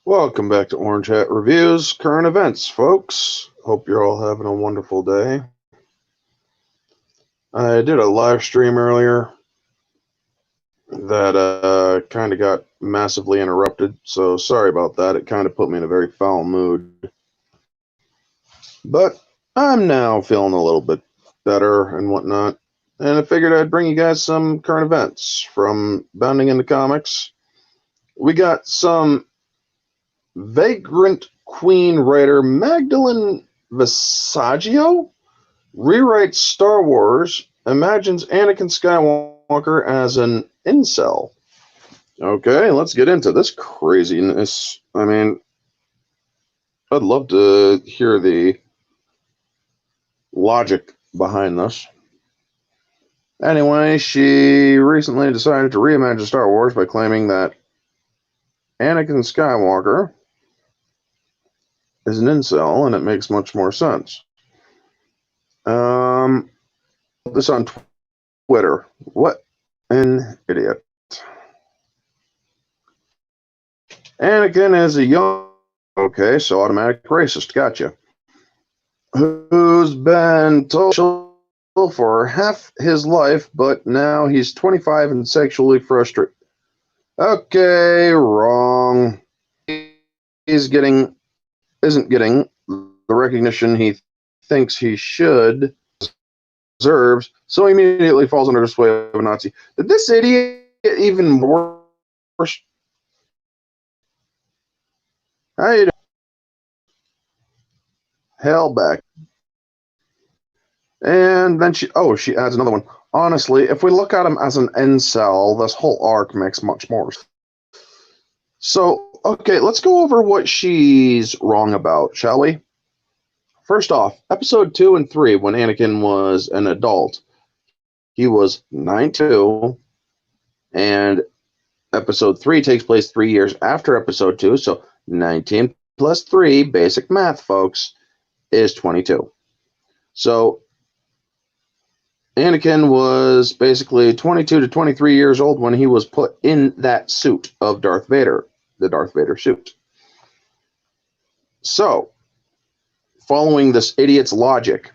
Welcome back to Orange Hat Reviews, current events, folks. Hope you're all having a wonderful day. I did a live stream earlier that kind of got massively interrupted, so sorry about that. It kind of put me in a very foul mood. But I'm now feeling a little bit better and whatnot, and I figured I'd bring you guys some current events from Bounding into Comics. We got some Vagrant Queen writer Magdalene Visaggio rewrites Star Wars, imagines Anakin Skywalker as an incel. Okay, let's get into this craziness. I mean, I'd love to hear the logic behind this. Anyway, she recently decided to reimagine Star Wars by claiming that Anakin Skywalker is an incel, and it makes much more sense. This on Twitter. What an idiot. Anakin is a young, okay, so automatic racist, gotcha, who's been told for half his life, but now he's 25 and sexually frustrated. Okay, wrong. Isn't getting the recognition he thinks he should, deserves, so he immediately falls under the sway of a Nazi. Did this idiot get even worse? How you doing? Hell back. And then she adds another one. Honestly, if we look at him as an incel, this whole arc makes much more. So, okay, let's go over what she's wrong about, shall we? First off, episode 2 and 3, when Anakin was an adult, he was 9'2", and episode 3 takes place 3 years after episode 2, so 19 plus 3, basic math, folks, is 22. So Anakin was basically 22 to 23 years old when he was put in that suit of Darth Vader, the Darth Vader suit. So, following this idiot's logic,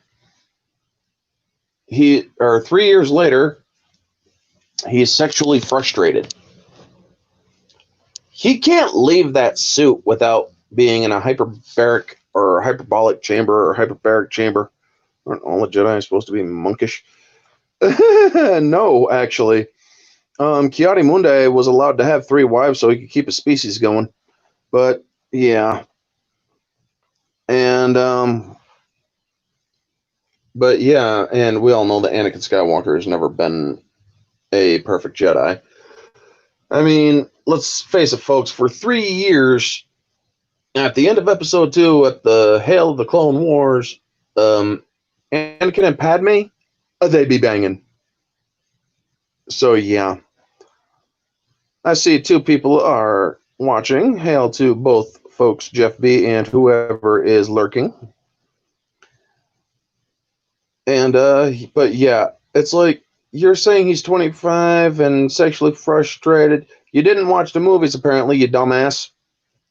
3 years later, he's sexually frustrated. He can't leave that suit without being in a hyperbaric or hyperbolic chamber or hyperbaric chamber. Aren't all the Jedi supposed to be monkish? No, actually. Ki-Adi-Mundi was allowed to have 3 wives so he could keep his species going. But, yeah. And, but yeah, and we all know that Anakin Skywalker has never been a perfect Jedi. I mean, let's face it, folks, for 3 years, at the end of episode 2, at the Hail of the Clone Wars, Anakin and Padme, they be banging. So, yeah. I see 2 people are watching. Hail to both folks, Jeff B. and whoever is lurking. And, but yeah, it's like, you're saying he's 25 and sexually frustrated. You didn't watch the movies, apparently, you dumbass.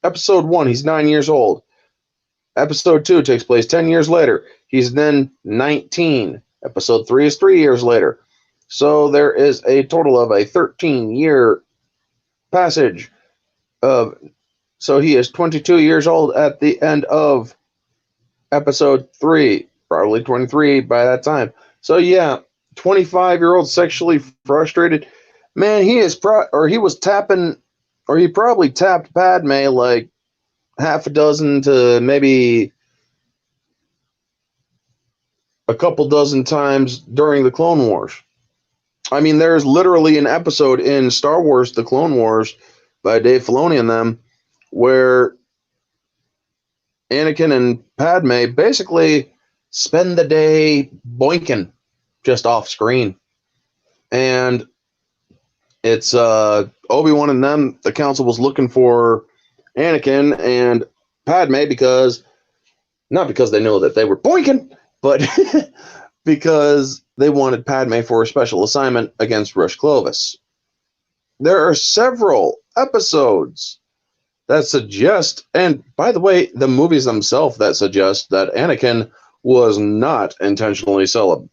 Episode 1, he's 9 years old. Episode 2 takes place 10 years later. He's then 19. Episode 3 is 3 years later. So there is a total of a 13-year passage of, so he is 22 years old at the end of episode 3, probably 23 by that time. So yeah, 25-year-old sexually frustrated. Man, he probably tapped Padme like half a dozen to maybe a couple dozen times during the Clone Wars. I mean, there's literally an episode in Star Wars, The Clone Wars, by Dave Filoni and them, where Anakin and Padme basically spend the day boinking just off screen. And it's Obi-Wan and them, the council was looking for Anakin and Padme not because they know that they were boinking, but because they wanted Padme for a special assignment against Rush Clovis. There are several episodes that suggest, and by the way, the movies themselves that suggest that Anakin was not intentionally celibate.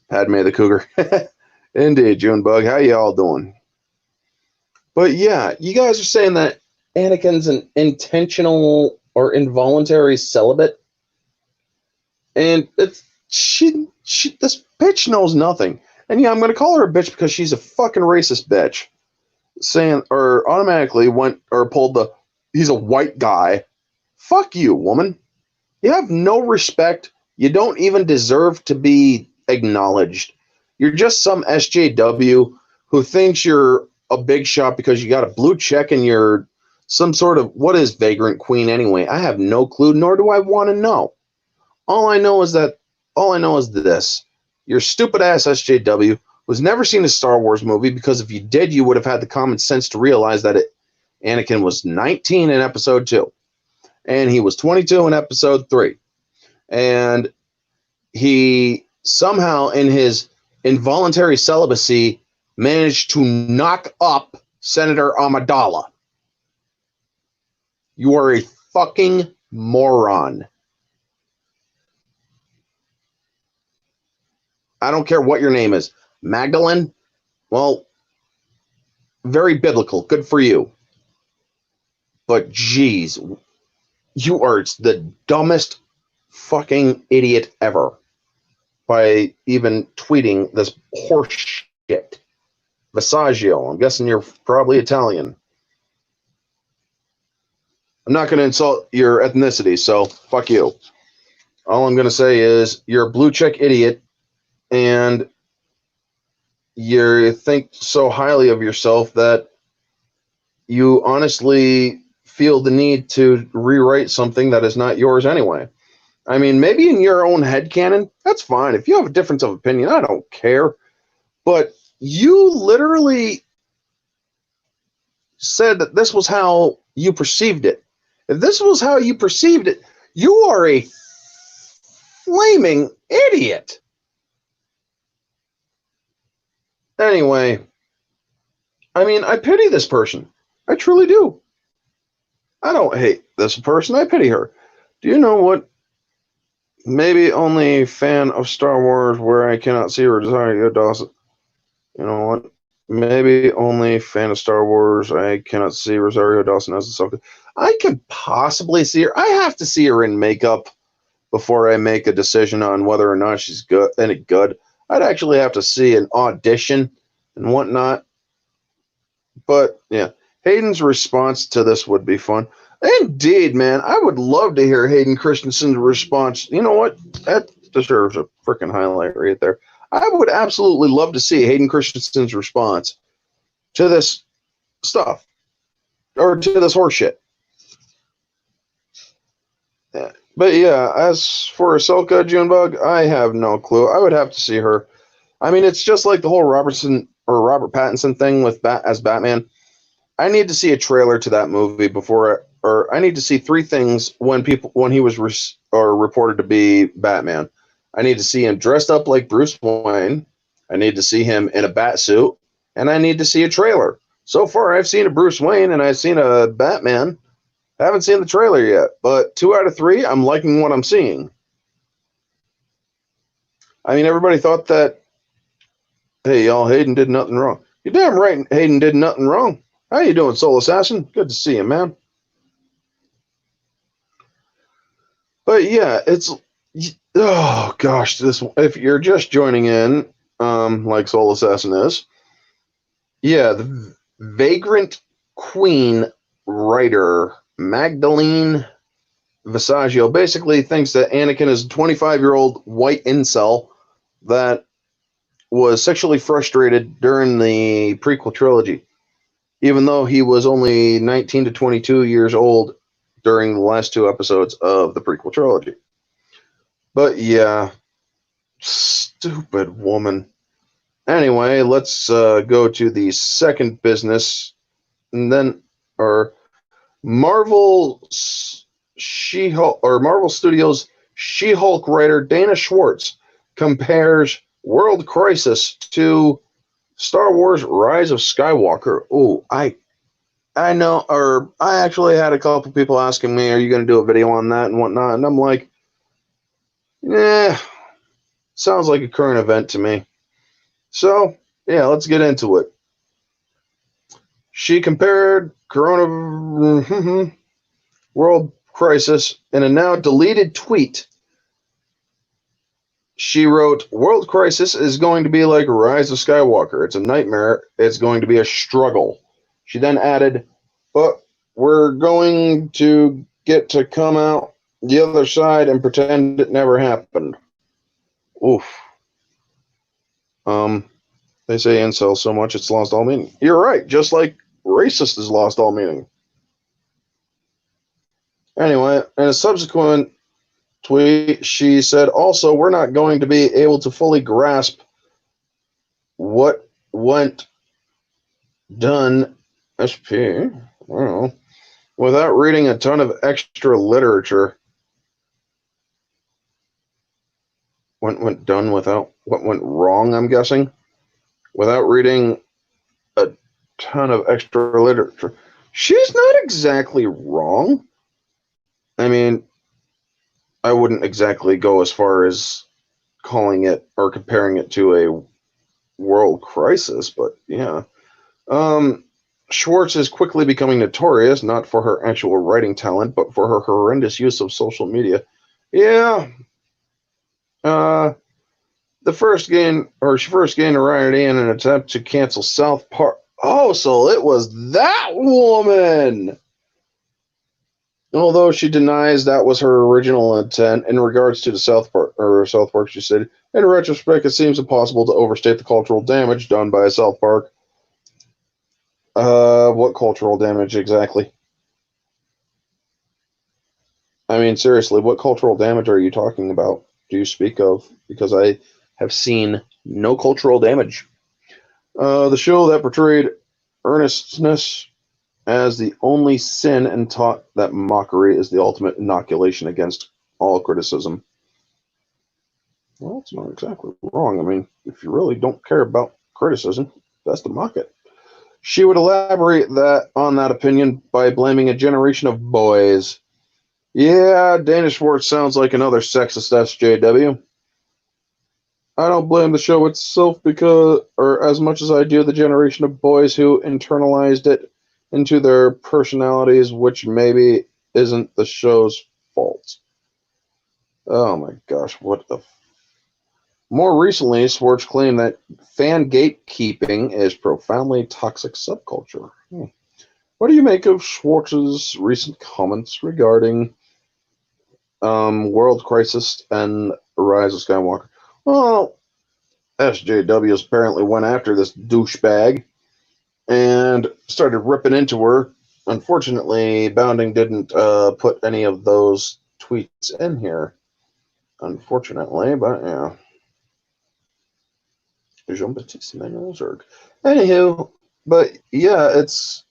Padme the Cougar. Indeed, Junebug. How y'all doing? But yeah, you guys are saying that Anakin's an intentional or involuntary celibate, and it's she this bitch knows nothing. And yeah, I'm gonna call her a bitch because she's a fucking racist bitch. Saying or automatically went or pulled the he's a white guy. Fuck you, woman. You have no respect. You don't even deserve to be acknowledged. You're just some SJW who thinks you're a big shot because you got a blue check and you're some sort of what is vagrant queen anyway? I have no clue, nor do I want to know. All I know is this. Your stupid ass SJW was never seen a Star Wars movie because if you did, you would have had the common sense to realize that Anakin was 19 in episode 2 and he was 22 in episode 3. And he somehow in his involuntary celibacy managed to knock up Senator Amidala. You are a fucking moron. I don't care what your name is. Magdalene? Well, very biblical. Good for you. But geez, you are the dumbest fucking idiot ever by even tweeting this horse shit. Visaggio. I'm guessing you're probably Italian. I'm not going to insult your ethnicity, so fuck you. All I'm going to say is you're a blue check idiot and you think so highly of yourself that you honestly feel the need to rewrite something that is not yours anyway. I mean, maybe in your own headcanon, that's fine. If you have a difference of opinion, I don't care. But you literally said that this was how you perceived it. If this was how you perceived it, you are a flaming idiot. Anyway, I mean, I pity this person. I truly do. I don't hate this person. I pity her. Do you know what? Maybe only fan of Star Wars where I cannot see Rosario Dawson. You know what? Maybe only fan of Star Wars. I cannot see Rosario Dawson as Ahsoka. I could possibly see her. I have to see her in makeup before I make a decision on whether or not she's good. Any good? I'd actually have to see an audition and whatnot. But yeah, Hayden's response to this would be fun. Indeed, man. I would love to hear Hayden Christensen's response. You know what? That deserves a freaking highlight right there. I would absolutely love to see Hayden Christensen's response to this stuff or to this horseshit. Yeah. But yeah, as for Ahsoka Junebug, I have no clue. I would have to see her. I mean, it's just like the whole Robert Pattinson thing with as Batman. I need to see a trailer to that movie before, or I need to see 3 things when he was reported to be Batman. I need to see him dressed up like Bruce Wayne. I need to see him in a bat suit, and I need to see a trailer. So far, I've seen a Bruce Wayne and I've seen a Batman. I haven't seen the trailer yet, but 2 out of 3, I'm liking what I'm seeing. I mean, everybody thought that, hey, y'all, Hayden did nothing wrong. You're damn right Hayden did nothing wrong. How you doing, Soul Assassin? Good to see you, man. But yeah, it's... Oh, gosh, if you're just joining in, like Soul Assassin is, yeah, the Vagrant Queen writer Magdalene Visaggio basically thinks that Anakin is a 25-year-old white incel that was sexually frustrated during the prequel trilogy, even though he was only 19 to 22 years old during the last 2 episodes of the prequel trilogy. But yeah, stupid woman. Anyway, let's go to the second business, and then Marvel Studios She-Hulk writer Dana Schwartz compares World Crisis to Star Wars Rise of Skywalker. Oh, I know, or I actually had a couple people asking me, "Are you going to do a video on that and whatnot?" And I'm like, "Yeah, sounds like a current event to me." So yeah, let's get into it. She compared Corona world crisis in a now deleted tweet. She wrote, "World crisis is going to be like Rise of Skywalker. It's a nightmare. It's going to be a struggle." She then added, "But we're going to get to come out the other side and pretend it never happened." Oof. Um, they say incel so much it's lost all meaning. You're right, just like racist has lost all meaning. Anyway, in a subsequent tweet, she said, "Also, we're not going to be able to fully grasp what went done SP, I don't know, without reading a ton of extra literature." Went done without what went wrong, I'm guessing, without reading a ton of extra literature. She's not exactly wrong. I mean, I wouldn't exactly go as far as calling it or comparing it to a world crisis, but yeah. Schwartz is quickly becoming notorious, not for her actual writing talent, but for her horrendous use of social media. Yeah. Uh, she first gained notoriety in an attempt to cancel South Park. Oh, so it was that woman! Although she denies that was her original intent in regards to the South Park, she said, "In retrospect, it seems impossible to overstate the cultural damage done by South Park." What cultural damage exactly? I mean, seriously, what cultural damage are you talking about? Do you speak of? Because I have seen no cultural damage. The show that portrayed earnestness as the only sin and taught that mockery is the ultimate inoculation against all criticism. Well, it's not exactly wrong. I mean, if you really don't care about criticism, that's to mock it. She would elaborate that on that opinion by blaming a generation of boys. Yeah, Dana Schwartz sounds like another sexist SJW. "I don't blame the show itself because, or as much as I do the generation of boys who internalized it into their personalities, which maybe isn't the show's fault." Oh my gosh, what the. More recently, Schwartz claimed that fan gatekeeping is profoundly toxic subculture. What do you make of Schwartz's recent comments regarding World Crisis and Rise of Skywalker? Well, SJWs apparently went after this douchebag and started ripping into her. Unfortunately, Bounding didn't put any of those tweets in here. Unfortunately, but yeah. Jean-Baptiste Emmanuel Zerg. Anywho, but yeah, it's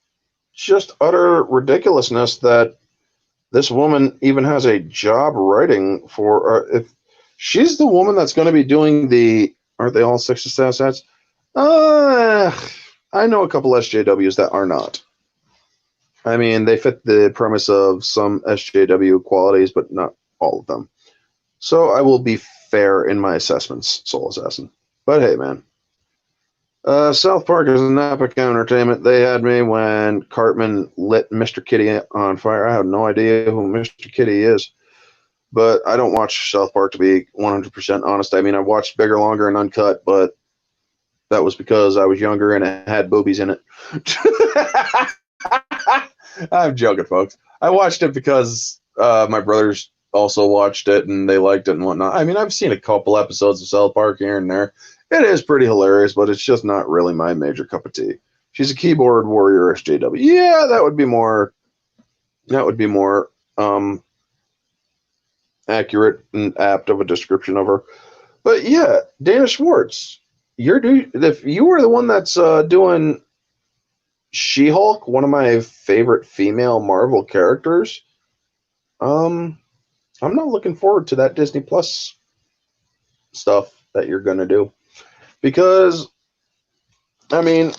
just utter ridiculousness that this woman even has a job writing for. If she's the woman that's going to be doing the, aren't they all sexist assets? Uh, I know a couple SJWs that are not. I mean, they fit the premise of some SJW qualities, but not all of them. So I will be fair in my assessments, Soul Assassin. But hey, man. South Park is an epic entertainment. They had me when Cartman lit Mr. Kitty on fire. I have no idea who Mr. Kitty is, but I don't watch South Park to be 100% honest. I mean, I watched Bigger, Longer, and Uncut, but that was because I was younger and it had boobies in it. I'm joking, folks. I watched it because my brothers also watched it and they liked it and whatnot. I mean, I've seen a couple episodes of South Park here and there. It is pretty hilarious, but it's just not really my major cup of tea. She's a keyboard warrior SJW. Yeah, that would be more. That would be more accurate and apt of a description of her. But yeah, Dana Schwartz, if you were the one that's doing She-Hulk, one of my favorite female Marvel characters, I'm not looking forward to that Disney Plus stuff that you're gonna do because, I mean,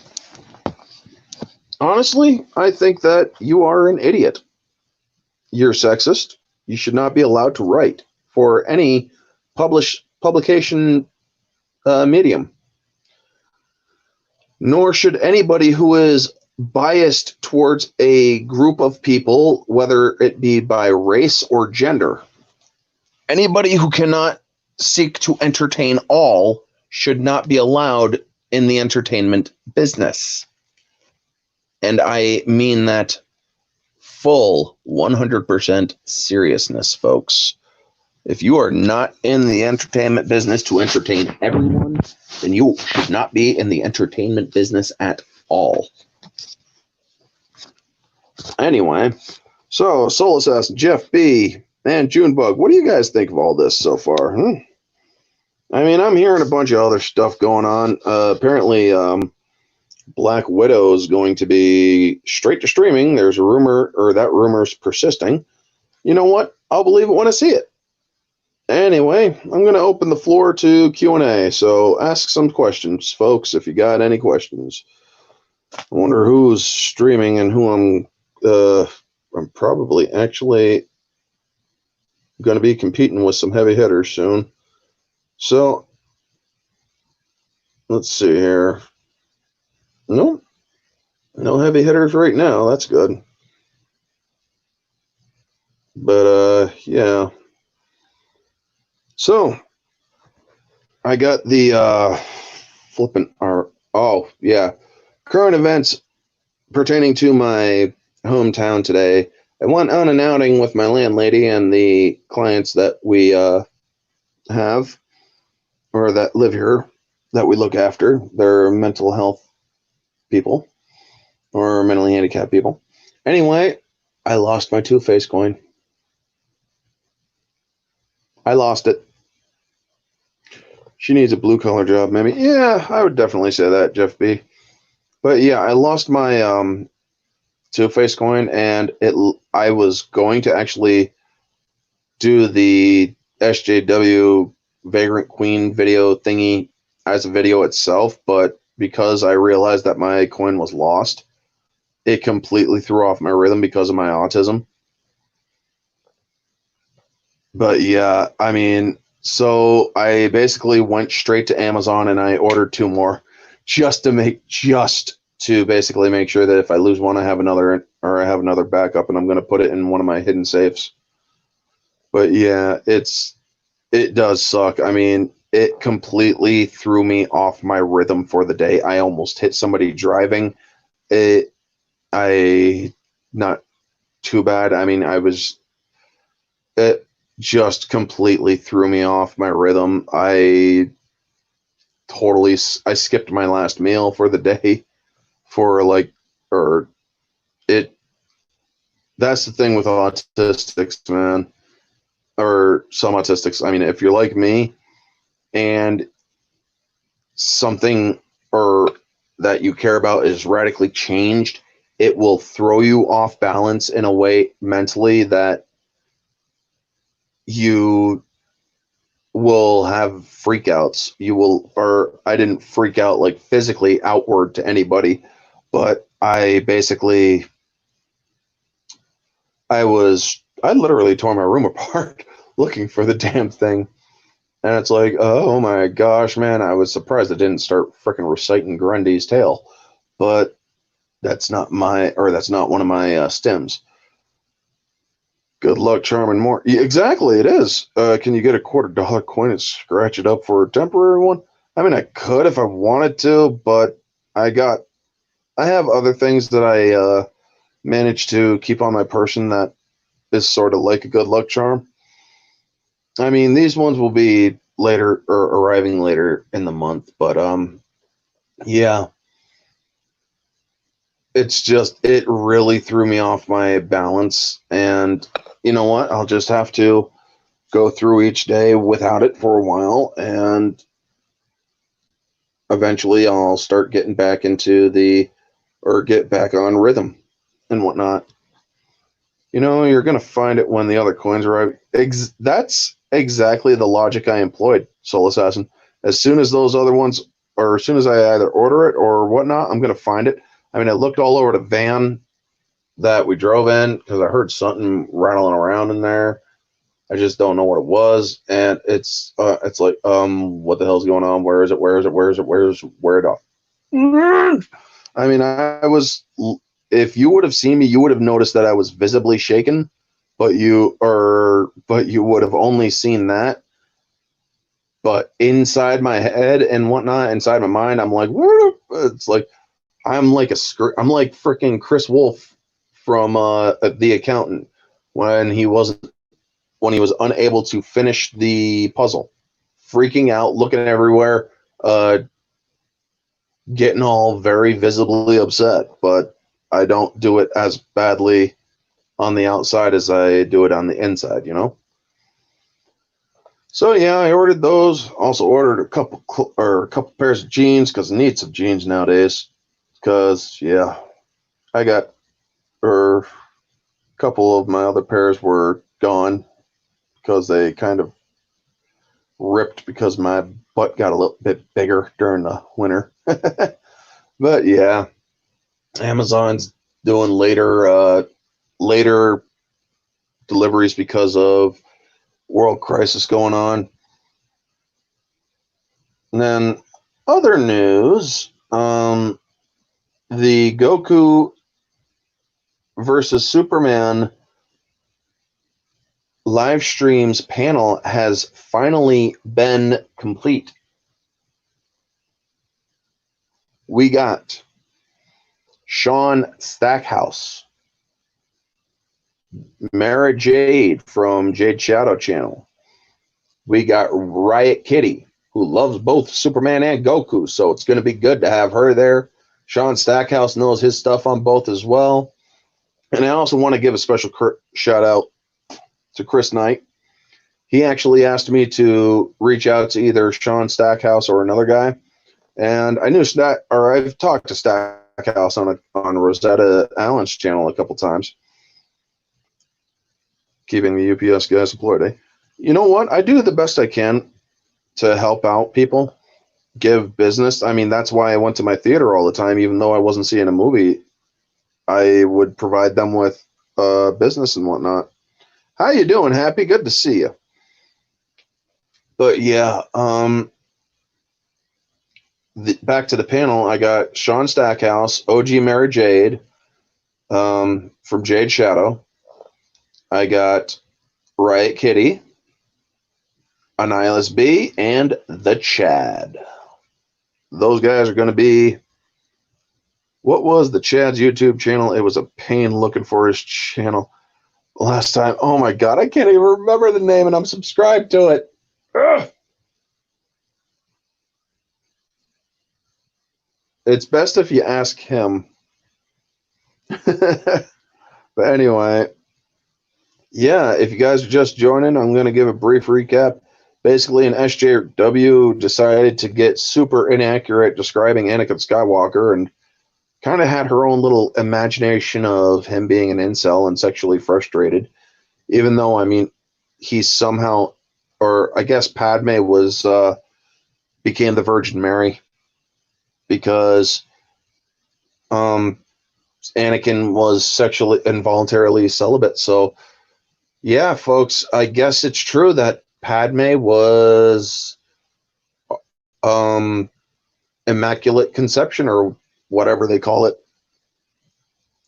Honestly, I think that you are an idiot. You're sexist. You should not be allowed to write for any publication medium. Nor should anybody who is biased towards a group of people, whether it be by race or gender. Anybody who cannot seek to entertain all should not be allowed in the entertainment business. And I mean that full 100% seriousness, folks. If you are not in the entertainment business to entertain everyone, then you should not be in the entertainment business at all. Anyway, so Soul Assassin, Jeff B, and Junebug, what do you guys think of all this so far? I mean, I'm hearing a bunch of other stuff going on. Apparently, Black Widow is going to be straight to streaming. There's a rumor, or that rumor's persisting. You know what? I'll believe it when I see it. Anyway, I'm going to open the floor to Q&A, so ask some questions, folks, if you got any questions. I wonder who's streaming and who I'm probably actually going to be competing with some heavy hitters soon. So, let's see here. Nope. No heavy hitters right now. That's good. But, yeah. So, I got the current events pertaining to my hometown today. I went on an outing with my landlady and the clients that we have, or that live here, that we look after. They're mental health people, or mentally handicapped people. Anyway, I lost my Two-Face coin. I lost it. She needs a blue-collar job, maybe. Yeah, I would definitely say that, Jeff B. But yeah, I lost my Two-Face coin, and I was going to actually do the SJW Vagrant Queen video thingy as a video itself, but because I realized that my coin was lost, it completely threw off my rhythm because of my autism. But yeah, I mean, so I basically went straight to Amazon and I ordered 2 more just to basically make sure that if I lose one, I have another, or I have another backup, and I'm going to put it in one of my hidden safes. But yeah, it does suck. I mean, it completely threw me off my rhythm for the day. I almost hit somebody driving. Not too bad. I mean, it just completely threw me off my rhythm. I skipped my last meal for the day that's the thing with autistics, man, or some autistics. I mean, if you're like me and something or that you care about is radically changed, it will throw you off balance in a way mentally that you will have freakouts. I didn't freak out like physically outward to anybody, but I literally tore my room apart looking for the damn thing. And it's like, oh my gosh, man, I was surprised I didn't start freaking reciting Grundy's tale. But that's not one of my stims. Good luck, charm, and more. Yeah, exactly, it is. Can you get a $quarter coin and scratch it up for a temporary one? I mean, I could if I wanted to, but I have other things that I managed to keep on my person that is sort of like a good luck charm. I mean, these ones will be later, or arriving later in the month, but yeah. It really threw me off my balance, and you know what? I'll just have to go through each day without it for a while, and eventually I'll start getting back get back on rhythm and whatnot. You know, you're going to find it when the other coins arrive. That's exactly the logic I employed, Soul Assassin. As soon as those other ones, or as soon as I either order it or whatnot, I'm going to find it. I mean, I looked all over the van that we drove in because I heard something rattling around in there. I just don't know what it was, and it's like, what the hell's going on? Where is it? Where is it? Where is it? Where the? I mean, I was. If you would have seen me, you would have noticed that I was visibly shaken, but you would have only seen that. But inside my head and whatnot, inside my mind, I'm like, where? It's like I'm like freaking Chris Wolf from The Accountant when he was unable to finish the puzzle, freaking out, looking everywhere, uh, getting all very visibly upset. But I don't do it as badly on the outside as I do it on the inside, you know. So yeah, I ordered those. Also ordered a couple pairs of jeans because I need some jeans nowadays. Because yeah, I got a couple of my other pairs were gone because they kind of ripped because my butt got a little bit bigger during the winter. But yeah, Amazon's doing later deliveries because of world crisis going on. And then other news, the Goku versus Superman live streams panel has finally been complete. We got Sean Stackhouse, Mara Jade from Jade Shadow Channel. We got Riot Kitty, who loves both Superman and Goku, so it's going to be good to have her there. Sean Stackhouse knows his stuff on both as well. And I also want to give a special shout out to Chris Knight. He actually asked me to reach out to either Sean Stackhouse or another guy. And I knew I've talked to Stackhouse on Rosetta Allen's channel a couple times, keeping the UPS guys employed. Eh? You know what? I do the best I can to help out people, give business. I mean, that's why I went to my theater all the time, even though I wasn't seeing a movie. I would provide them with business and whatnot. How you doing, Happy? Good to see you. But yeah, back to the panel. I got Sean Stackhouse, OG Mary Jade from Jade Shadow. I got Riot Kitty, Annihilus B, and the Chad. Those guys are going to be. What was the Chad's YouTube channel? It was a pain looking for his channel last time. Oh my god, I can't even remember the name, and I'm subscribed to it. Ugh. It's best if you ask him. But anyway, yeah, if you guys are just joining, I'm going to give a brief recap. Basically, an SJW decided to get super inaccurate describing Anakin Skywalker and kind of had her own little imagination of him being an incel and sexually frustrated, even though, I mean, he's somehow, or I guess Padme became the Virgin Mary because Anakin was sexually involuntarily celibate. So yeah, folks, I guess it's true that Padme was immaculate conception or whatever they call it.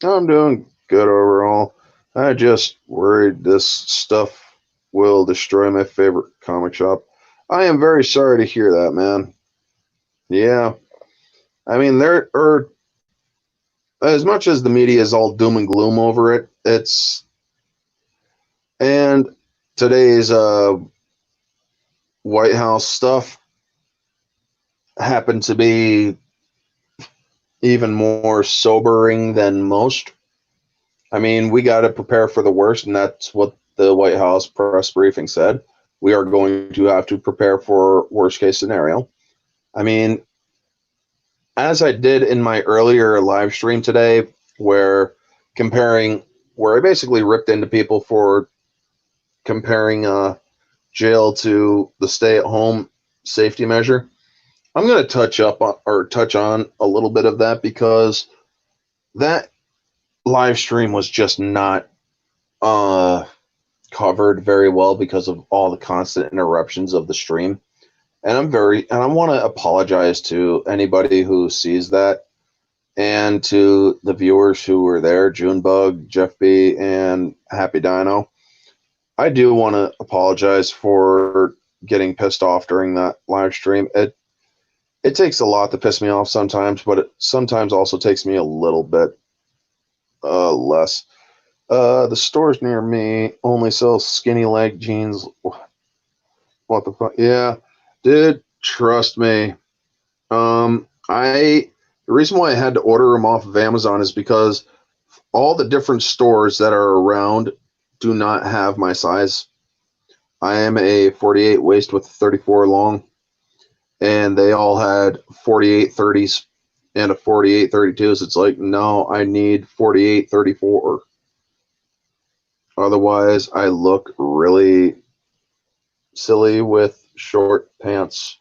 I'm doing good overall. I just worried this stuff will destroy my favorite comic shop. I am very sorry to hear that, man. Yeah. I mean, there are, as much as the media is all doom and gloom over it, and today's White House stuff happened to be even more sobering than most. I mean, we got to prepare for the worst, and that's what the White House press briefing said. We are going to have to prepare for worst case scenario. I mean, as I did in my earlier live stream today, where I basically ripped into people for comparing jail to the stay-at-home safety measure. I'm going to touch on a little bit of that because that live stream was just not covered very well because of all the constant interruptions of the stream. And I want to apologize to anybody who sees that, and to the viewers who were there, Junebug, Jeff B, and Happy Dino. I do want to apologize for getting pissed off during that live stream. It takes a lot to piss me off sometimes, but it sometimes also takes me a little bit less. The stores near me only sell skinny leg jeans. What the fuck? Yeah, dude, trust me. The reason why I had to order them off of Amazon is because all the different stores that are around do not have my size. I am a 48 waist with 34 long, and they all had 48 30s and a 48 32s. It's like, no, I need 48 34. Otherwise, I look really silly with short pants.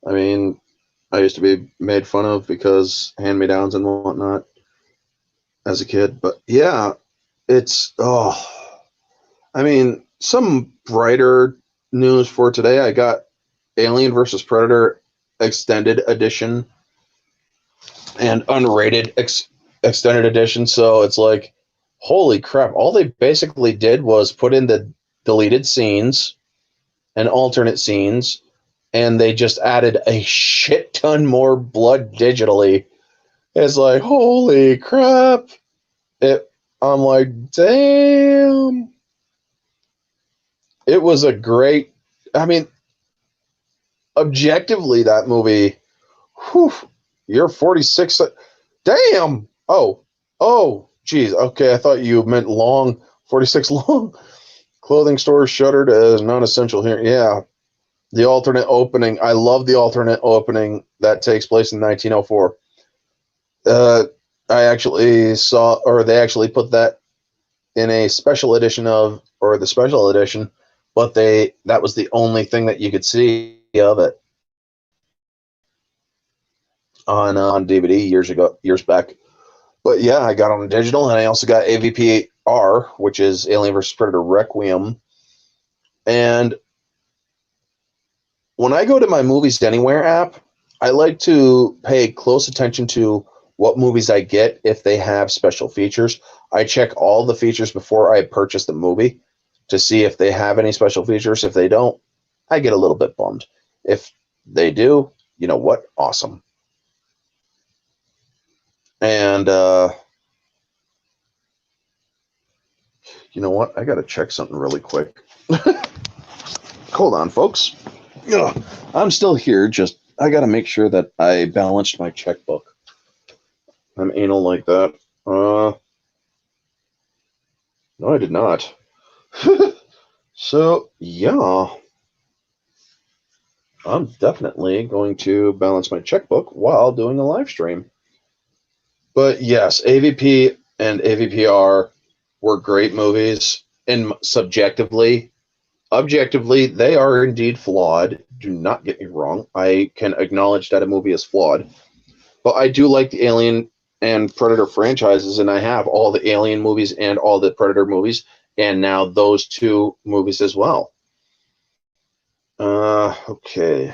I mean, I used to be made fun of because hand-me-downs and whatnot as a kid. But yeah, I mean, some brighter news for today. I got Alien versus Predator extended edition and unrated extended edition. So it's like, holy crap. All they basically did was put in the deleted scenes and alternate scenes, and they just added a shit ton more blood digitally. It's like, holy crap. I'm like, damn. It was a great, I mean, objectively, that movie, whew, you're 46. Damn. Geez. Okay, I thought you meant long. 46 long. Clothing stores shuttered as non-essential here. Yeah. The alternate opening. I love the alternate opening that takes place in 1904. I actually saw, or they actually put that in a special edition or the special edition, but that was the only thing that you could see of it on DVD years back. But yeah, I got on digital, and I also got AVPR, which is Alien vs. Predator Requiem. And when I go to my Movies Anywhere app, I like to pay close attention to what movies I get if they have special features. I check all the features before I purchase the movie to see if they have any special features. If they don't, I get a little bit bummed. If they do, you know what? Awesome. And you know what? I got to check something really quick. Hold on, folks. Ugh, I'm still here. Just I got to make sure that I balanced my checkbook. I'm anal like that. No, I did not. So, yeah. I'm definitely going to balance my checkbook while doing a live stream. But yes, AVP and AVPR were great movies, and subjectively, objectively, they are indeed flawed. Do not get me wrong. I can acknowledge that a movie is flawed. But I do like the Alien and Predator franchises, and I have all the Alien movies and all the Predator movies, and now those two movies as well. Okay.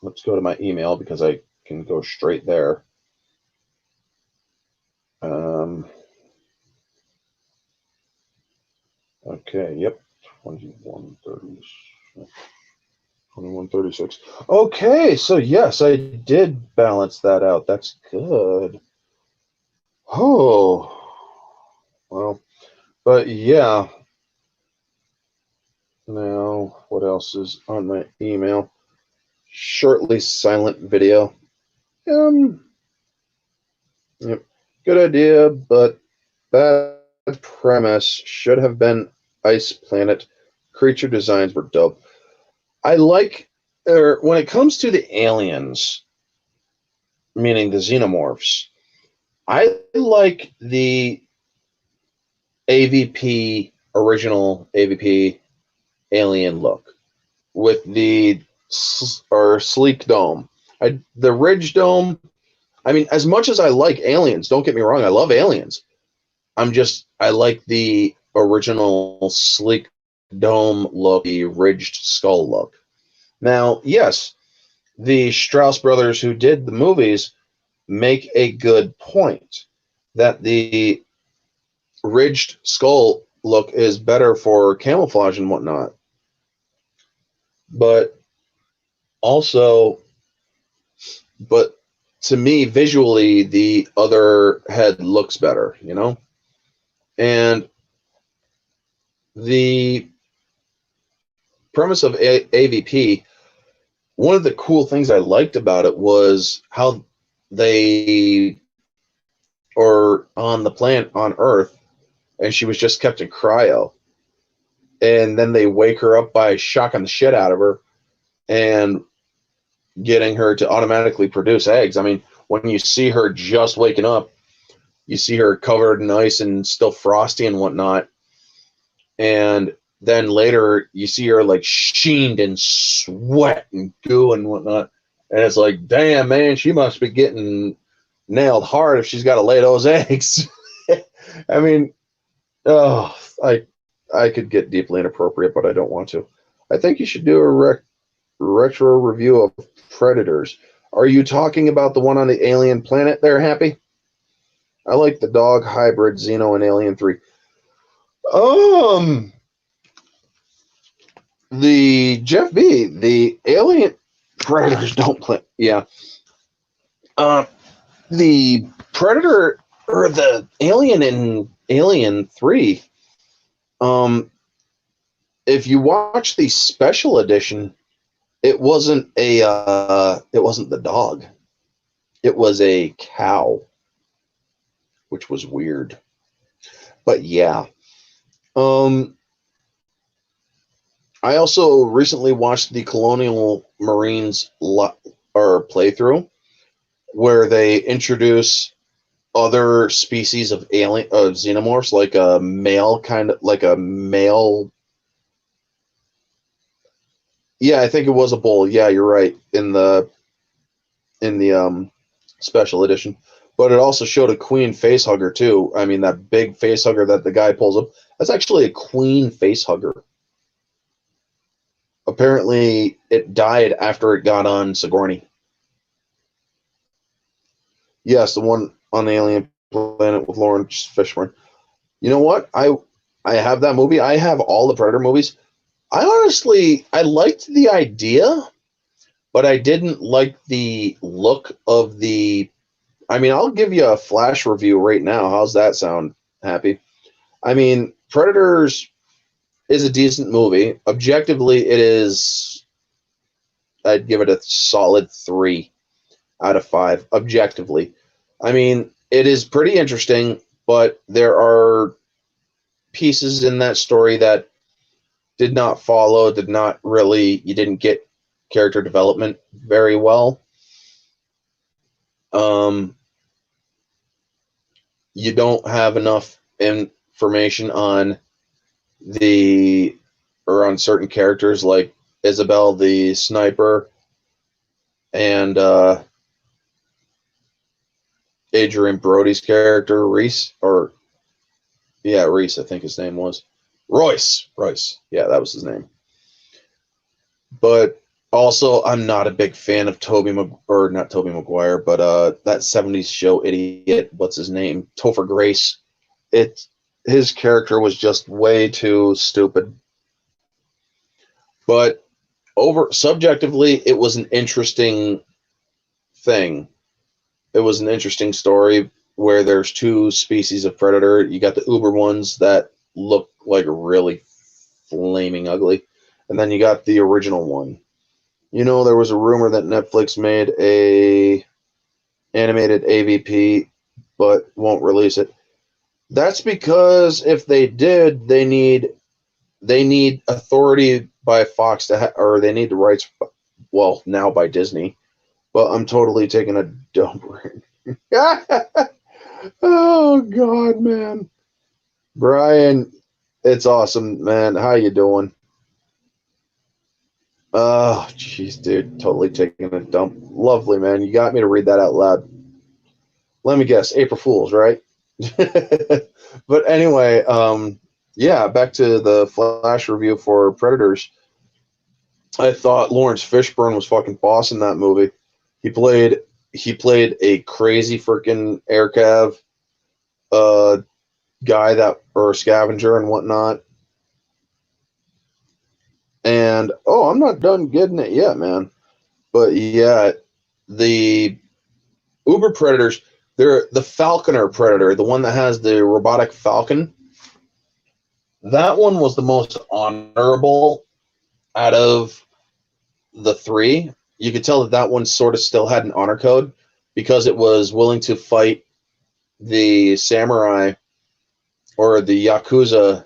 Let's go to my email because I can go straight there. Okay, yep. 2136. Okay, so yes, I did balance that out. That's good. Oh, well, but yeah. Now, what else is on my email? Shortly silent video. Yep. Good idea, but bad premise. Should have been Ice Planet. Creature designs were dope. I like, when it comes to the aliens, meaning the xenomorphs, I like the AVP, original AVP alien look with the sleek dome. The ridge dome, I mean, as much as I like Aliens, don't get me wrong, I love Aliens. I like the original sleek dome look, the ridged skull look. Now, yes, the Strauss brothers who did the movies make a good point that the ridged skull look is better for camouflage and whatnot. But also, but to me, visually, the other head looks better, you know? And the premise of AVP, one of the cool things I liked about it was how they are on the planet on Earth, and she was just kept in cryo. And then they wake her up by shocking the shit out of her and getting her to automatically produce eggs. I mean, when you see her just waking up, you see her covered in ice and still frosty and whatnot. And then later you see her like sheened in sweat and goo and whatnot. And it's like, damn, man, she must be getting nailed hard if she's got to lay those eggs. I mean, oh, I could get deeply inappropriate, but I don't want to. I think you should do a retro review of Predators. Are you talking about the one on the alien planet there, Happy? I like the dog hybrid Xeno and Alien 3. The Jeff B, the alien Predators don't play. Yeah. The Predator or the alien in Alien 3, if you watch the special edition, it wasn't the dog. It was a cow, which was weird. But yeah. I also recently watched the Colonial Marines playthrough, where they introduce other species of xenomorphs, like a male. Yeah, I think it was a bull. Yeah, you're right in the special edition. But it also showed a queen facehugger too. I mean, that big facehugger that the guy pulls up. That's actually a queen facehugger. Apparently, it died after it got on Sigourney. Yes, the one on the alien planet with Lawrence Fishburne. You know what? I have that movie. I have all the Predator movies. I liked the idea, but I didn't like the look of the. I mean, I'll give you a flash review right now. How's that sound, Happy? I mean, Predators is a decent movie. Objectively, it is. I'd give it a solid 3 out of 5. Objectively, I mean, it is pretty interesting, but there are pieces in that story that did not follow. You didn't get character development very well. You don't have enough information on on certain characters like Isabel the sniper and Adrian Brody's character, Reese, Reese, I think his name was. Royce. Yeah, that was his name. But also, I'm not a big fan of not Tobey Maguire, but that 70s show idiot, what's his name? Topher Grace. His character was just way too stupid. But subjectively, it was an interesting thing. It was an interesting story where there's 2 species of predator. You got the uber ones that look like really flaming ugly, and then you got the original one. You know, there was a rumor that Netflix made a animated AVP, but won't release it. That's because if they did, they need authority by Fox or they need the rights. Well, now by Disney, but I'm totally taking a dump right. Oh God, man, Brian, it's awesome, man. How you doing? Oh, jeez, dude, totally taking a dump. Lovely, man. You got me to read that out loud. Let me guess, April Fools, right? But anyway, yeah, back to the Flash review for Predators. I thought Lawrence Fishburne was fucking boss in that movie. He played he played a crazy freaking air cav uh, guy that or scavenger and whatnot. And oh, I'm not done getting it yet, man. But yeah, the Uber Predators, they're the Falconer Predator, the one that has the robotic falcon. That one was the most honorable out of the three. You could tell that that one sort of still had an honor code because it was willing to fight the samurai or the Yakuza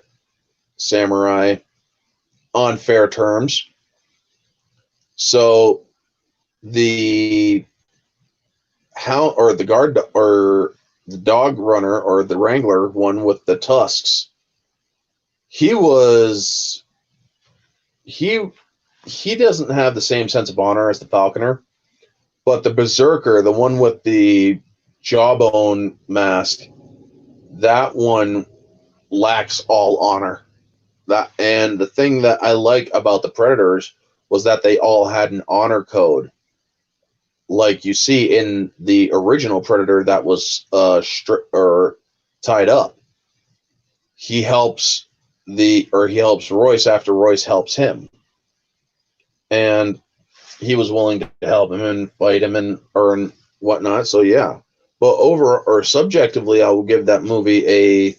samurai on fair terms. So the how or the guard or the dog runner or the wrangler one with the tusks, he was he he doesn't have the same sense of honor as the falconer, but the berserker, the one with the jawbone mask, that one lacks all honor. That and the thing that I like about the predators was that they all had an honor code, like you see in the original Predator that was or tied up. He helps he helps Royce after Royce helps him, and he was willing to help him and fight him and earn whatnot. So yeah, but over or subjectively, I will give that movie a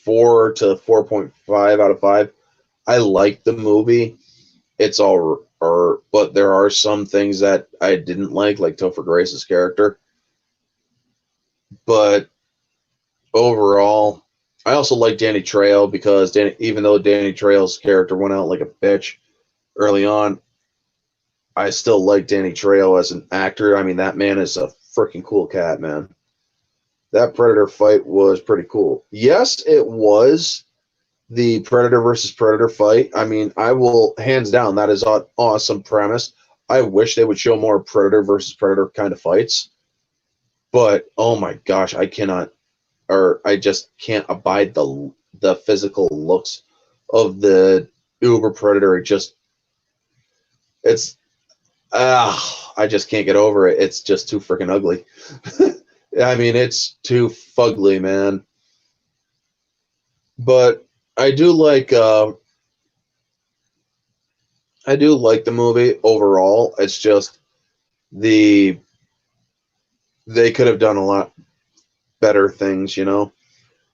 4 to 4.5 out of 5. I like the movie. It's all but there are some things that I didn't like Topher Grace's character. But overall, I also like Danny Trejo because even though Danny Trejo's character went out like a bitch early on, I still like Danny Trejo as an actor. I mean, that man is a freaking cool cat, man. That Predator fight was pretty cool. Yes, it was the Predator versus Predator fight. I mean, I will hands down that is an awesome premise. I wish they would show more Predator versus Predator kind of fights. But oh my gosh, I cannot or I just can't abide the physical looks of the Uber Predator. It's I just can't get over it. It's just too freaking ugly. I mean, it's too fugly, man. But I do like the movie overall. It's just the they could have done a lot better things, you know.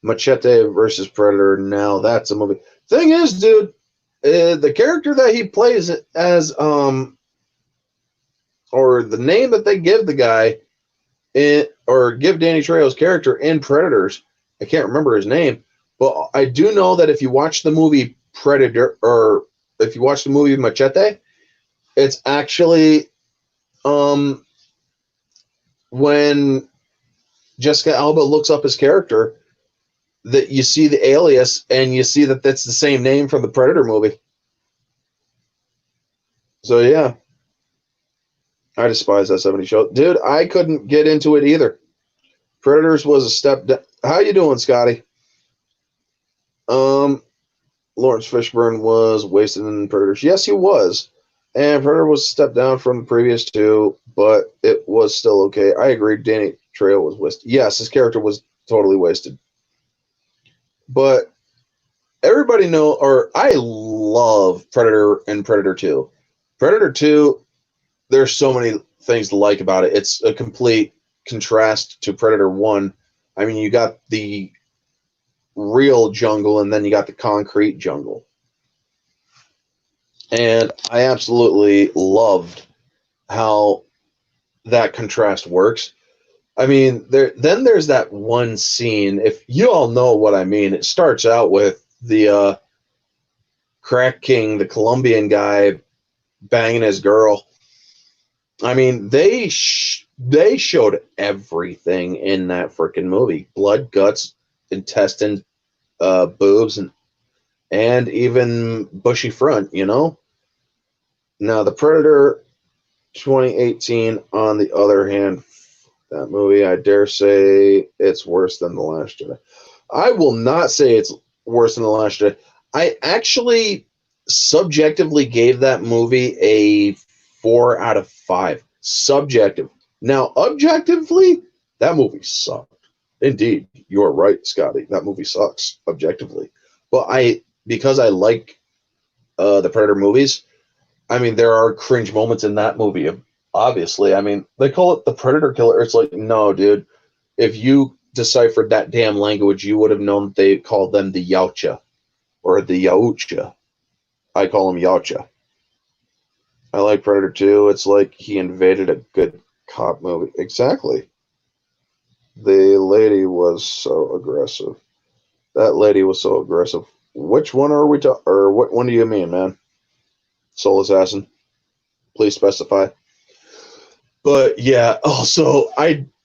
Machete versus Predator. Now that's a movie. Thing is, dude, the character that he plays as, or the name that they give the guy, or give Danny Trejo's character in Predators, I can't remember his name, but I do know that if you watch the movie Predator, or if you watch the movie Machete, it's actually when Jessica Alba looks up his character, that you see the alias and you see that that's the same name from the Predator movie. So yeah, I despise that 70 show. Dude, I couldn't get into it either. Predators was a step down. How you doing, Scotty? Lawrence Fishburne was wasted in Predators. Yes, he was. And Predator was a step down from the previous two, but it was still okay. I agree. Danny Trejo was wasted. Yes, his character was totally wasted. But everybody know, or I love Predator and Predator 2. Predator 2, there's so many things to like about it. It's a complete contrast to Predator 1. I mean, you got the real jungle and then you got the concrete jungle. And I absolutely loved how that contrast works. I mean, there's that one scene, if you all know what I mean, it starts out with the Crack King, the Colombian guy, banging his girl. I mean, they showed everything in that freaking movie: blood, guts, intestines, boobs, and even bushy front. You know. Now the Predator 2018, on the other hand, That movie, I dare say it's worse than The Last Jedi. I will not say it's worse than The Last Jedi. I actually subjectively gave that movie a 4 out of 5. Subjective. Now, objectively, that movie sucked. Indeed, you're right, Scotty. That movie sucks, objectively. But because I like the Predator movies, I mean, there are cringe moments in that movie. Obviously, I mean, they call it the Predator Killer. It's like, no, dude. If you deciphered that damn language, you would have known that they called them the Yautja or the Yautja. I call them Yautja. I like Predator 2. It's like he invaded a good cop movie. Exactly. The lady was so aggressive. That lady was so aggressive. Which one are we talking? Or what one do you mean, man? Soul Assassin. Please specify. But yeah, also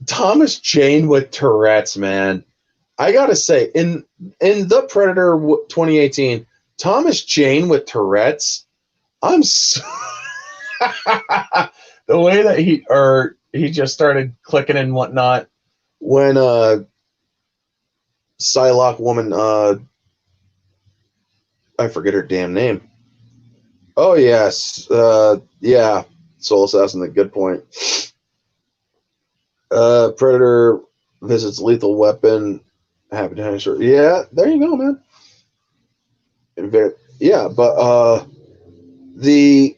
Thomas Jane with Tourette's, man. I gotta say, in the Predator 2018, Thomas Jane with Tourette's, I'm so the way that he just started clicking and whatnot when Psylocke woman I forget her damn name. Oh yes, yeah, Soul Assassin. A good point. Predator visits Lethal Weapon. Happy Dinosaur. Yeah, there you go, man. Yeah, but the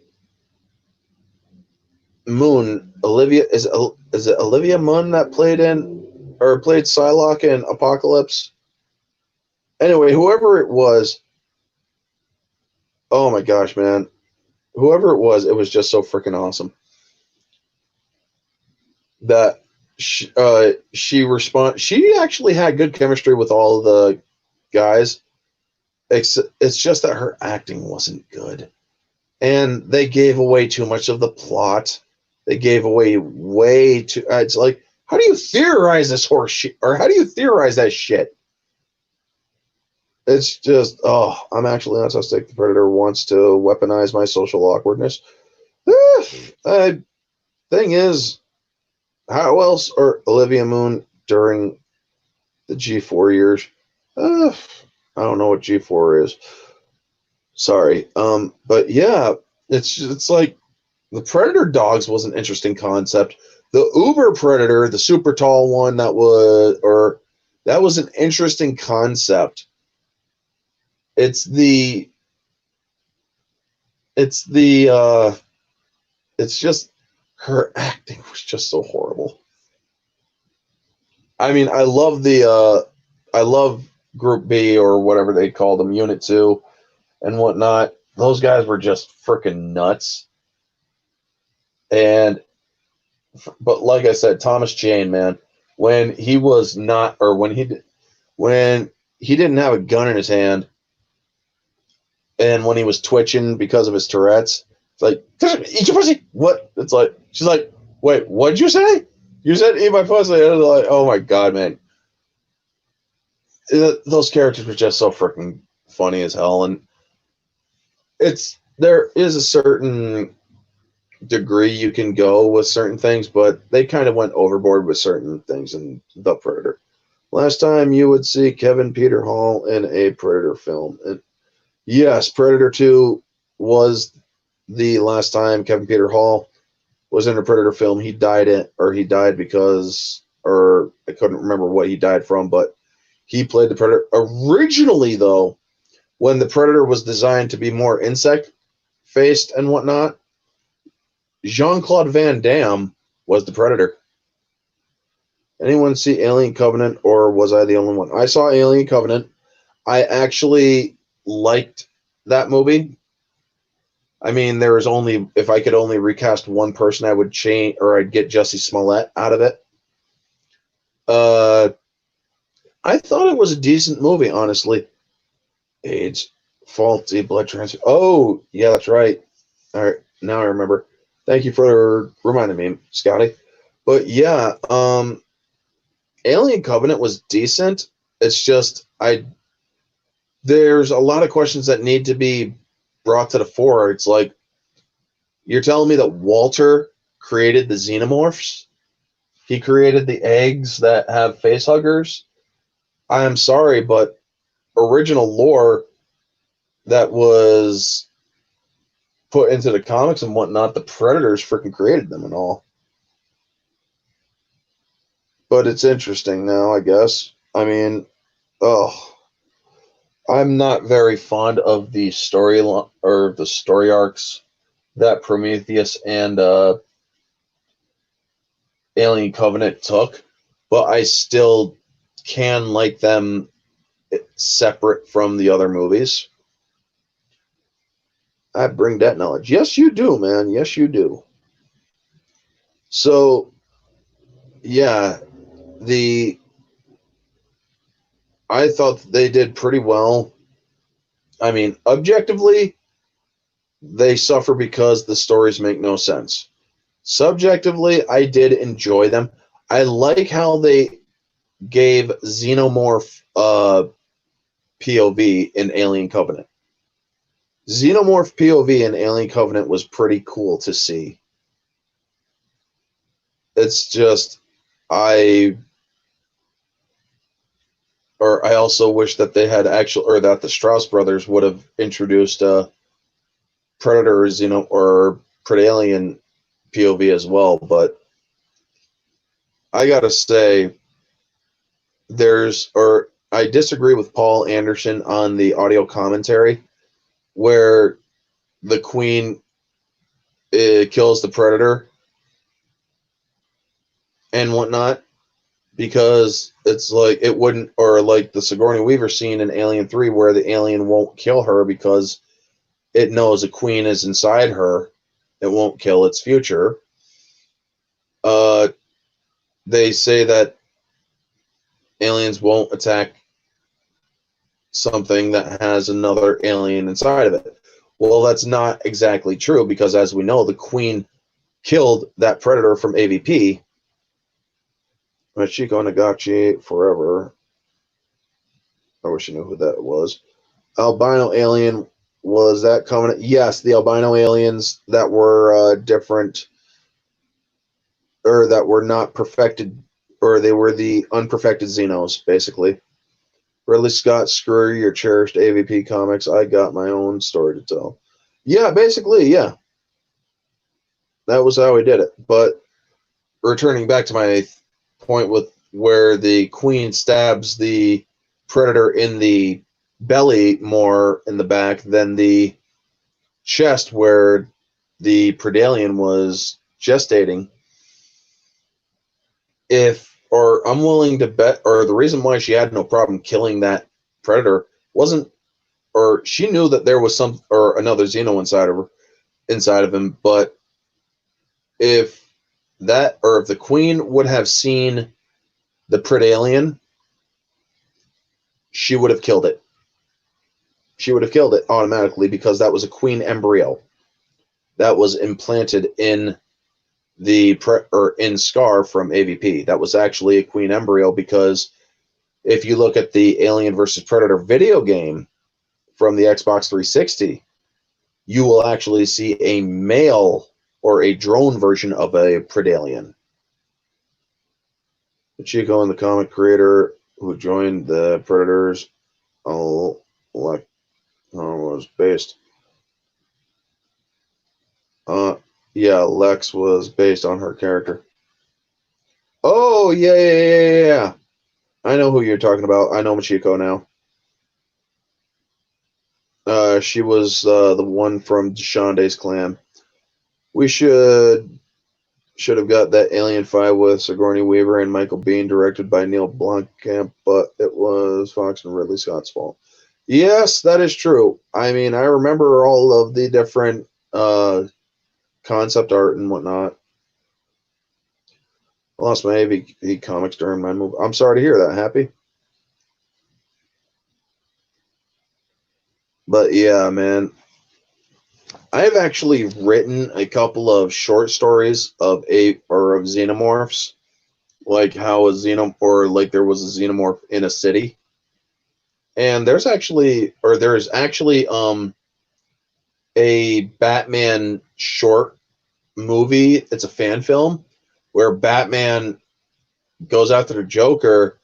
Moon, Olivia is it Olivia Munn that played Psylocke in Apocalypse? Anyway, whoever it was, oh my gosh, man. Whoever it was just so freaking awesome. That she actually had good chemistry with all the guys. It's just that her acting wasn't good. And they gave away too much of the plot. They gave away way too. It's like, how do you theorize this horse shit? Or how do you theorize that shit? It's just, I'm actually autistic. The Predator wants to weaponize my social awkwardness. Thing is, how else are Olivia Moon during the G4 years? I don't know what G4 is. Sorry. But yeah, it's like the Predator dogs was an interesting concept. The Uber Predator, the super tall one, that was an interesting concept. It's just her acting was just so horrible. I mean, I love Group B or whatever they call them, Unit 2 and whatnot. Those guys were just freaking nuts. But like I said, Thomas Jane, man, when he didn't have a gun in his hand, and when he was twitching because of his Tourette's, it's like, eat your pussy. What? It's like, she's like, wait, what'd you say? You said eat my pussy. And I was like, oh my god, man. Those characters were just so freaking funny as hell, and there is a certain degree you can go with certain things, but they kind of went overboard with certain things in The Predator. Last time you would see Kevin Peter Hall in a Predator film. And yes, Predator 2 was the last time Kevin Peter Hall was in a Predator film. He died because I couldn't remember what he died from, but he played the Predator. Originally, though, when the Predator was designed to be more insect-faced and whatnot, Jean-Claude Van Damme was the Predator. Anyone see Alien Covenant, or was I the only one? I saw Alien Covenant. I actually liked that movie. I mean, if I could only recast one person, I would change, or I'd get Jussie Smollett out of it. I thought it was a decent movie, honestly. AIDS, faulty blood transfusion. Oh, yeah, that's right. All right, now I remember. Thank you for reminding me, Scotty. But yeah, Alien Covenant was decent. It's just there's a lot of questions that need to be brought to the fore. It's like, you're telling me that Walter created the xenomorphs? he created the eggs that have face huggers. I'm sorry, but original lore that was put into the comics and whatnot, the Predators freaking created them and all. But it's interesting now, I guess. I mean, oh, I'm not very fond of the story or the story arcs that Prometheus and Alien Covenant took, but I still can like them separate from the other movies. I bring that knowledge. Yes, you do, man. Yes, you do. So, yeah, the I thought they did pretty well. I mean, objectively, they suffer because the stories make no sense. Subjectively, I did enjoy them. I like how they gave Xenomorph POV in Alien Covenant. Xenomorph POV in Alien Covenant was pretty cool to see. It's just I also wish that they had that the Strauss brothers would have introduced Predators, or Predalien POV as well. But I gotta say, I disagree with Paul Anderson on the audio commentary where the Queen kills the Predator and whatnot, because it's like it wouldn't, or like the Sigourney Weaver scene in Alien 3 where the alien won't kill her because it knows a queen is inside her. It won't kill its future. They say that aliens won't attack something that has another alien inside of it. Well, that's not exactly true, because as we know, the queen killed that predator from AVP. Machiko Nagachi forever. I wish I knew who that was. Albino alien, was that Covenant? Yes, the albino aliens that were different, or that were not perfected, or they were the unperfected Xenos, basically. Ridley Scott, screw your cherished AVP comics. I got my own story to tell. Yeah, basically, yeah. That was how he did it. But returning back to my point with where the queen stabs the predator in the belly more in the back than the chest where the Predalien was gestating. I'm willing to bet, or the reason why she had no problem killing that predator wasn't, or she knew that there was some, or another Xeno inside of him, but if the queen would have seen the Predalien, she would have killed it. She would have killed it automatically, because that was a queen embryo that was implanted in in Scar from AVP. That was actually a queen embryo, because if you look at the Alien versus Predator video game from the Xbox 360, you will actually see a male or a drone version of a Predalien. The Chico and the comic creator who joined the Predators was based. Yeah, Lex was based on her character. Oh, yeah. I know who you're talking about. I know Machiko now. She was the one from Deshande's clan. We should have got that Alien 5 with Sigourney Weaver and Michael Biehn, directed by Neil Blomkamp, but it was Fox and Ridley Scott's fault. Yes, that is true. I mean, I remember all of the different concept art and whatnot. I lost my AV comics during my move. I'm sorry to hear that, Happy. But yeah, man. I've actually written a couple of short stories of xenomorphs, like how there was a xenomorph in a city. And there's actually a Batman short movie. It's a fan film where Batman goes after the Joker,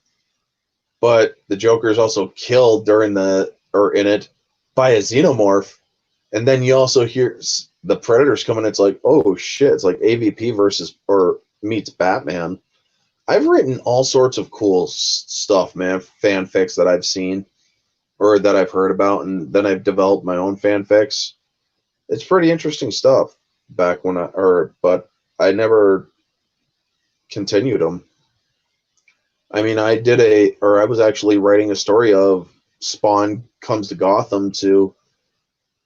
but the Joker is also killed in it by a xenomorph. And then you also hear the Predators coming. It's like, oh shit! It's like AVP versus or meets Batman. I've written all sorts of cool stuff, man. Fanfics that I've seen or that I've heard about, and then I've developed my own fanfics. It's pretty interesting stuff. But I never continued them. I mean, I was actually writing a story of Spawn comes to Gotham to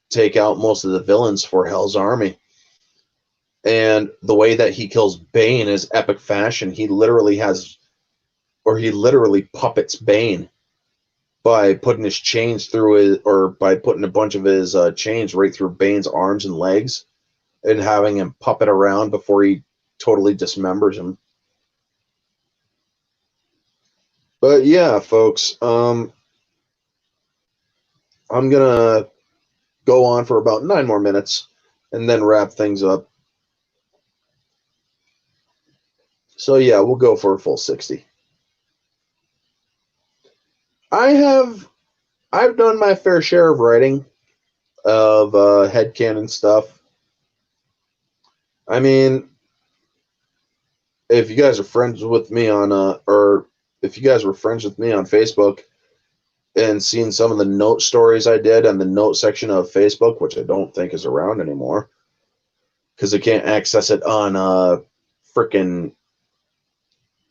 take out most of the villains for Hell's Army. And the way that he kills Bane is epic fashion. He literally puppets Bane by putting his chains by putting a bunch of his chains right through Bane's arms and legs and having him puppet around before he totally dismembers him. But yeah, folks, I'm gonna go on for about 9 more minutes and then wrap things up. So yeah, we'll go for a full 60. I've done my fair share of writing of headcanon stuff. I mean, if you guys are friends with me if you guys were friends with me on Facebook and seen some of the note stories I did on the note section of Facebook, which I don't think is around anymore because I can't access it on a freaking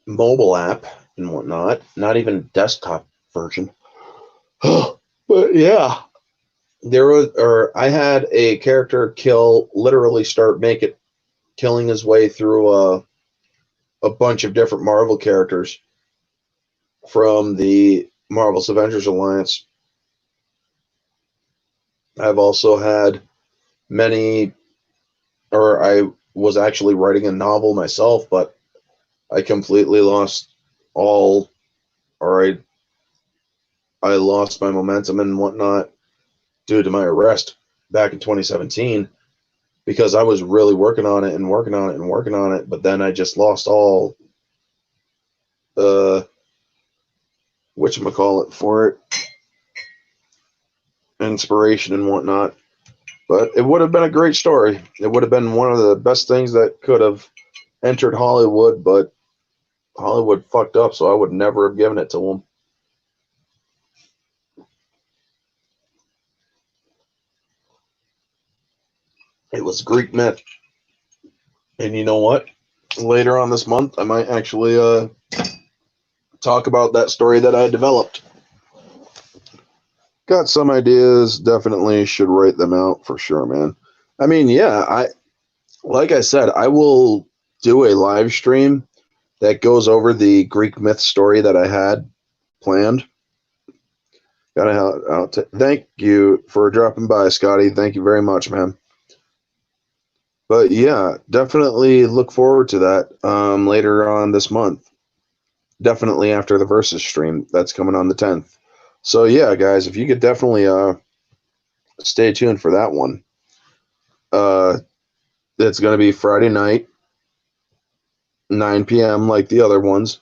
mobile app and whatnot, not even desktop version. But yeah, I had a character literally start killing his way through a bunch of different Marvel characters from the Marvel's Avengers Alliance. I've also had I was actually writing a novel myself, but I completely lost I lost my momentum and whatnot due to my arrest back in 2017 because I was really working on it, but then I just lost all whatchamacallit for it, inspiration and whatnot. But it would have been a great story. It would have been one of the best things that could have entered Hollywood, but Hollywood fucked up, so I would never have given it to them. It was Greek myth. And you know what? Later on this month, I might actually talk about that story that I developed. Got some ideas, definitely should write them out for sure, man. I mean, yeah, like I said, I will do a live stream that goes over the Greek myth story that I had planned. Thank you for dropping by, Scotty. Thank you very much, man. But yeah, definitely look forward to that later on this month. Definitely after the Versus stream that's coming on the 10th. So yeah, guys, if you could definitely stay tuned for that one. It's going to be Friday night, 9 p.m. like the other ones.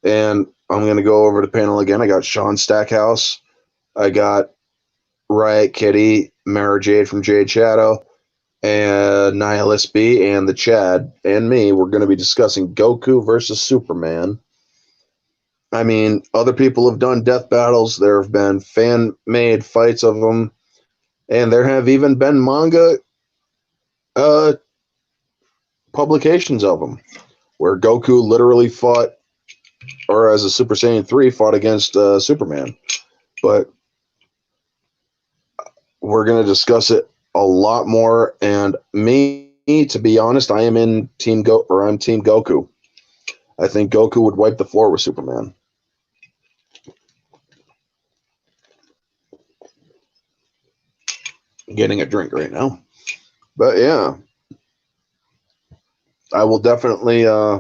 And I'm going to go over the panel again. I got Sean Stackhouse. I got Riot Kitty, Mara Jade from Jade Shadow, and Nihilist B, and the Chad, and me. We're going to be discussing Goku versus Superman. I mean, other people have done death battles. There have been fan-made fights of them. And there have even been manga publications of them where Goku literally fought, or as a Super Saiyan 3, fought against Superman. But we're going to discuss it a lot more. And me, to be honest, I am in Team Goku. I think Goku would wipe the floor with Superman. Getting a drink right now. But yeah, I will definitely I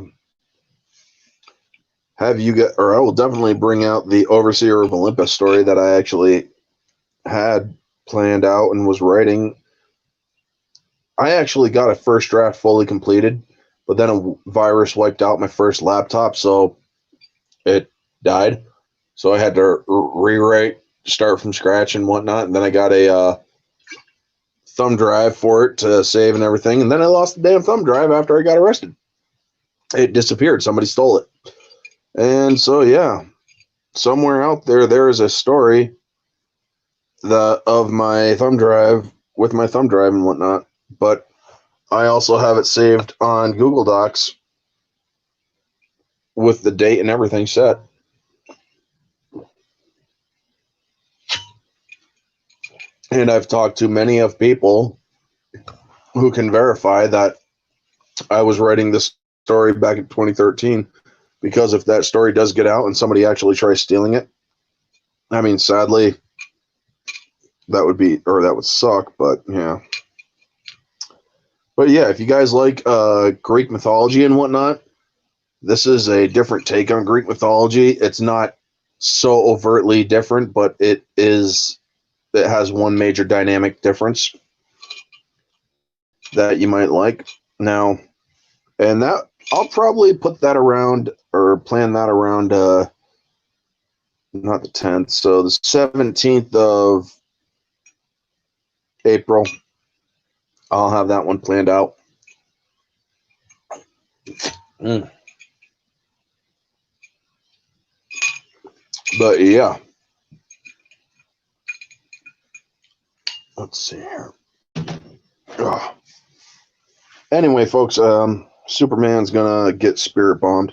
will definitely bring out the Overseer of Olympus story that I actually had planned out and was writing. I actually got a first draft fully completed, but then a virus wiped out my first laptop, so it died. So I had to rewrite, start from scratch and whatnot. And then I got a thumb drive for it to save and everything. And then I lost the damn thumb drive after I got arrested. It disappeared. Somebody stole it. And so, yeah, somewhere out there, there is a story of my thumb drive with my thumb drive and whatnot. But I also have it saved on Google Docs with the date and everything set. And I've talked to many of people who can verify that I was writing this story back in 2013, because if that story does get out and somebody actually tries stealing it, I mean, sadly, that would suck, but yeah. But yeah, if you guys like Greek mythology and whatnot, this is a different take on Greek mythology. It's not so overtly different, but it has one major dynamic difference that you might like. Now, and that I'll probably put that around, or plan that around not the 10th, so the 17th of April. I'll have that one planned out. But yeah. Let's see here. Ugh. Anyway, folks, Superman's gonna get spirit bombed.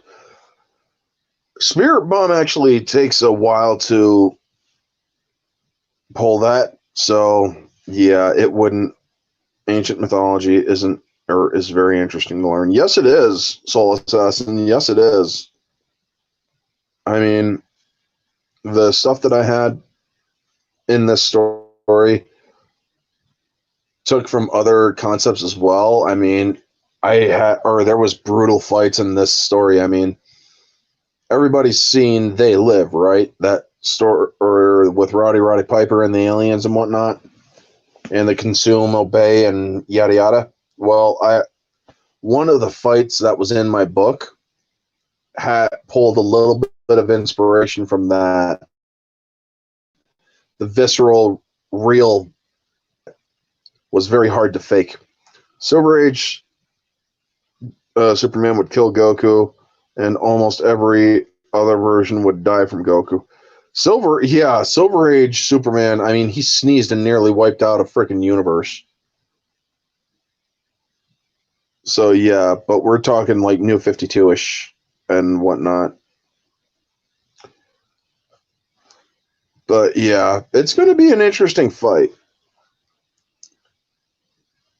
Spirit bomb actually takes a while to pull that, so yeah, it wouldn't. Ancient mythology isn't, or is very interesting to learn. Yes, it is, Soul Assassin. Yes, it is. I mean, the stuff that I had in this story took from other concepts as well. I mean, there was brutal fights in this story. I mean, everybody's seen They Live, right? That story, or with Roddy Piper and the aliens and whatnot, and the consume, obey, and yada yada. Well, one of the fights that was in my book had pulled a little bit of inspiration from that. The visceral, real was very hard to fake. Silver Age Superman would kill Goku, and almost every other version would die from Goku. Silver Age Superman, I mean, he sneezed and nearly wiped out a freaking universe. So yeah, but we're talking like New 52-ish and whatnot. But yeah, it's going to be an interesting fight.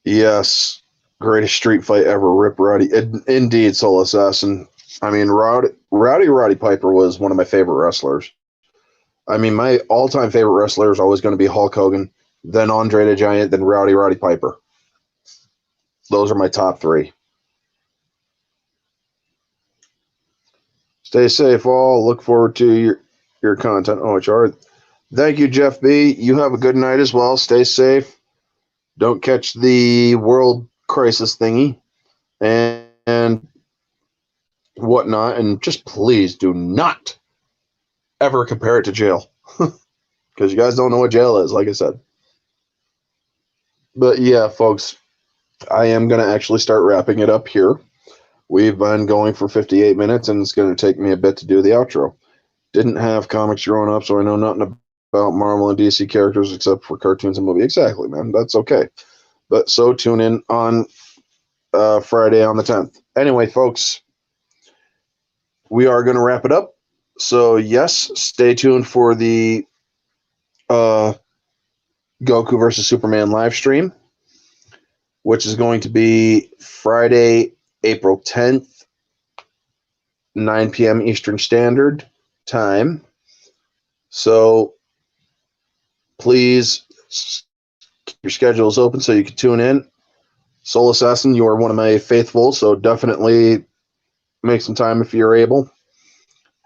Yes, greatest street fight ever, Rip Roddy. Indeed, Soul Assassin. I mean, Roddy Piper was one of my favorite wrestlers. I mean, my all-time favorite wrestler is always going to be Hulk Hogan, then Andre the Giant, then Roddy Piper. Those are my top three. Stay safe, all. Look forward to your content, OHR. Thank you, Jeff B. You have a good night as well. Stay safe. Don't catch the world crisis thingy and whatnot. And just please do not ever compare it to jail. Because you guys don't know what jail is, like I said. But yeah, folks, I am going to actually start wrapping it up here. We've been going for 58 minutes, and it's going to take me a bit to do the outro. Didn't have comics growing up, so I know nothing about Marvel and DC characters except for cartoons and movies. Exactly, man. That's okay. But so tune in on Friday on the 10th. Anyway, folks, we are going to wrap it up. So yes, stay tuned for the Goku versus Superman live stream, which is going to be Friday, April 10th, 9 p.m. Eastern Standard Time. So please keep your schedules open so you can tune in. Soul Assassin, you are one of my faithful, so definitely make some time if you're able.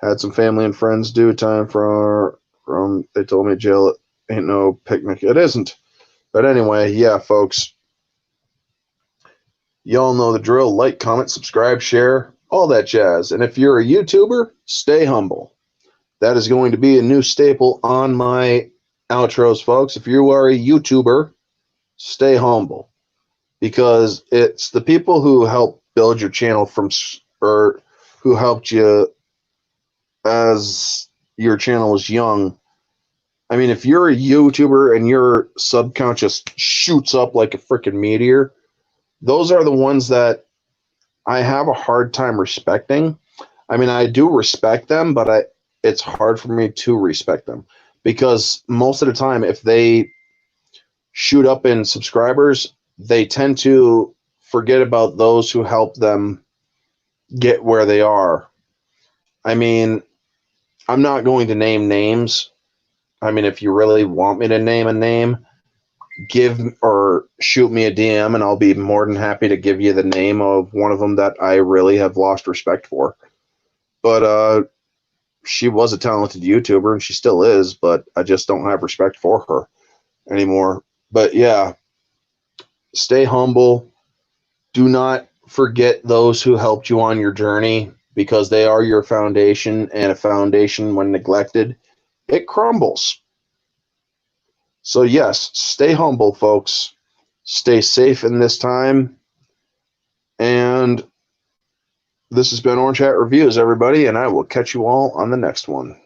Had some family and friends do time from they told me jail ain't no picnic. It isn't. But anyway, yeah, folks. Y'all know the drill. Like, comment, subscribe, share, all that jazz. And if you're a YouTuber, stay humble. That is going to be a new staple on my outros, folks. If you are a YouTuber, stay humble, because it's the people who help build your channel or who helped you as your channel was young. I mean, if you're a YouTuber and your subconscious shoots up like a freaking meteor, those are the ones that I have a hard time respecting. I mean, I do respect them, but it's hard for me to respect them, because most of the time, if they shoot up in subscribers, they tend to forget about those who helped them get where they are. I mean, I'm not going to name names. I mean, if you really want me to name a name, give or shoot me a DM, and I'll be more than happy to give you the name of one of them that I really have lost respect for. But she was a talented YouTuber, and she still is, but I just don't have respect for her anymore. But yeah, stay humble. Do not forget those who helped you on your journey, because they are your foundation, and a foundation, when neglected, it crumbles. So yes, stay humble, folks. Stay safe in this time. And this has been Orange Hat Reviews, everybody, and I will catch you all on the next one.